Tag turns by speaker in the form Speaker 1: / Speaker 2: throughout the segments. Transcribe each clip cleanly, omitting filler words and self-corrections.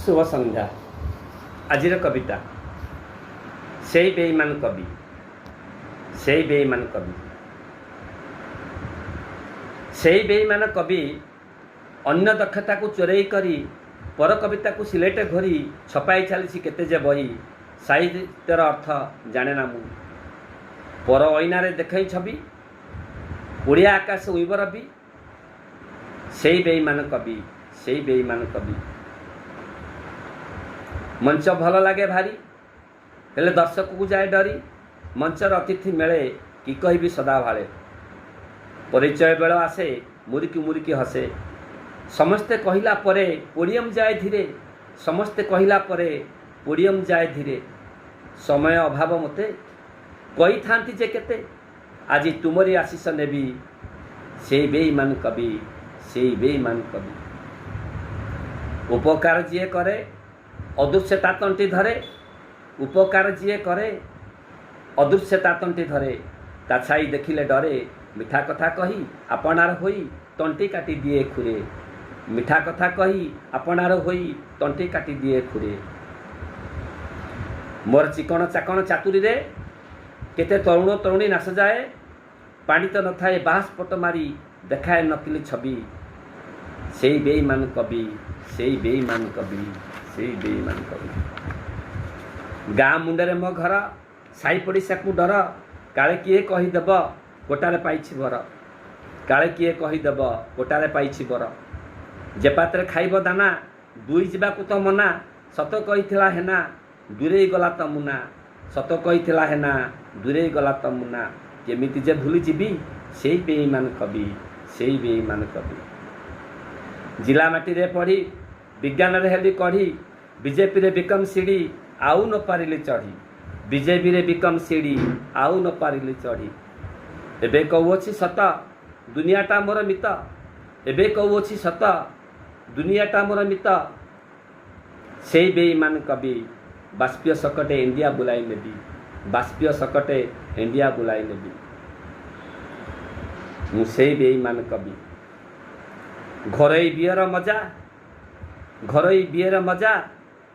Speaker 1: शुभ संध्या। आजिर कविता से बेईमान कवि से बेईमान कवि से बेईमान कवि अन्य दक्षता को चोरई करी पर कविता को सिलेट घोरी छपाई चली केते जे बही साहित्यर अर्थ जाने ना मु पर अइनारे देखई छवि ओडिया आकाश उइबर भी से बेईमान कवि से बेईमान कवि मंच भल लगे भारी हेले दर्शक को जाए डरी मंचर अतिथि मेले कि कहबी सदा भाले परिचय बेल आसे मुरिकी मुरिकी हसे समस्ते कहिला परे पोडियम जाए धीरे समस्ते कहिला परे पोडियम जाए धीरे समय अभाव मते कही थांती जे केते आज तुमरी आशीष नेबी से बेईमान कवि से बेईमान कवि उपकार जी करे अदृश्यता तंटी धरे उपकार जी करे अदृश्यता तंटी धरे ता छाई देखिले डरे मिठा कथा कही आपणार होई तंटी काटी दिए खुरे मिठा कथा कही आपणार होई तंटी काटी दिए खुरे मोर चिकण चाकण चातुरी रे केते तरुण तरुणी नाश जाए पानी तो न थाए बास पट मारी देखाए नकली छवि से बेईमान कवि से बेईमान कवि से बेईमान कवि गाँ मुंडे मो घर साई पड़िशा को डर काले किए कहीदेव गोटारे पाइछि बर काले किए कहीदेव गोटारे पाइछि बर जे पात्रे खाइब दाना दुई जावाक तो मना सत कही हेना दूरे गला तो मुना सत कही हेना दूरे गला तो मुना केमिति जे भूली जीवी से बेईमान कवि से बेईमान कवि जिला माटी रे पढ़ी विज्ञान रे हेली कढ़ी बीजेपी रे बिकम सीढ़ी आउ न पारिली चढ़ी बीजेपी रे बिकम सीढ़ी आउ न पारिली चढ़ी एबे कहूछि सत दुनियाटा मोर मित एबे कहूछि सत दुनियाटा मोर मित से बेईमान कवि बाष्पीय सकटे इंडिया बुलाई नेबी बाष्पीय सकटे इंडिया बुलाई नेबी मु से बेईमान कवि घरई बियर मजा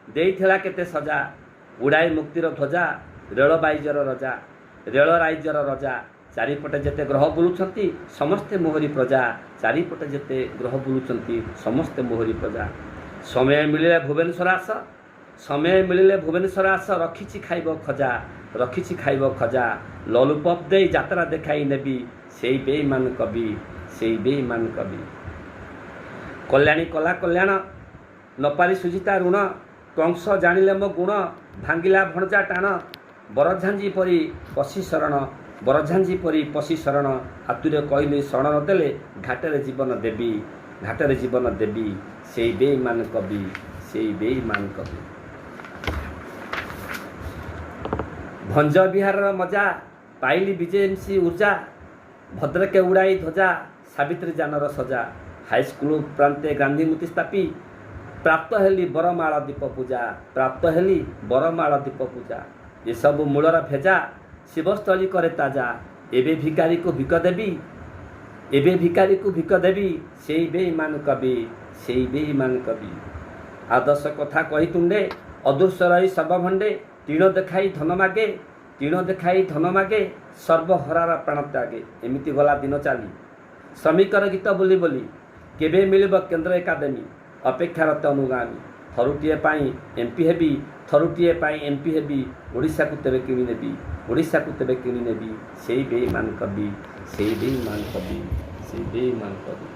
Speaker 1: देइथिला केते सजा उड़ाई मुक्तिर ध्वजा रेल बाइजर रजा रेल राइजर रजा चारिपटे जेते ग्रह बुलुछंती समस्ते मोहरी प्रजा चारिपटे जेते ग्रह बुलुछंती समस्ते मोहरी प्रजा समय मिलिले भुवनेश्वर आस समय मिलिले भुवनेश्वर आस रखिछि खाइब खजा लॉलीपॉप दे यात्रा देखाई नेबी से बेईमान कवि से बेईमान कवि कल्याणी कला कल्याण नपारी सुजिता ऋण कंस जानिले मो गुण भांगिला भणजा टाण बरझांजी परी पशी शरण बरझांजी परी पशी शरण हातुरे कहली शरण नदेले घाटरे जीवन देवी से बेईमान कवि से बेईमान कवि भंज बिहार मजा पाइली बीजेएमसी ऊर्जा भद्रके उड़ाई ध्वजा सावित्री जानर सजा हाईस्कूल प्रांते गांधी मूर्ति स्थापी प्राप्त हेली बरमाला दीप पूजा प्राप्त हेली बरमाला दीप पूजा ये सब मूलर भेजा शिवस्थली करे ताजा एबे भिकारी को भिक देवी से बेईमान कवि से बेईमान कवि आदर्श कथा कही तुंडे अदृश्य रही सर्वभंडे तीण देखाई धन मागे सर्वहरार प्राण त्यागे एमिति गला दिन चाली श्रमिकर गीत बोली बोली केबे मिलिब केंद्र एकाडेमी अपेक्षारत अनुगामी थरुटीए पाई एमपी हेबी थरुटीए पाई एमपी हेबी ओडिशा को तेबे किणी नेबी से बेईमान कवि से बेईमान कवि से बेईमान कवि।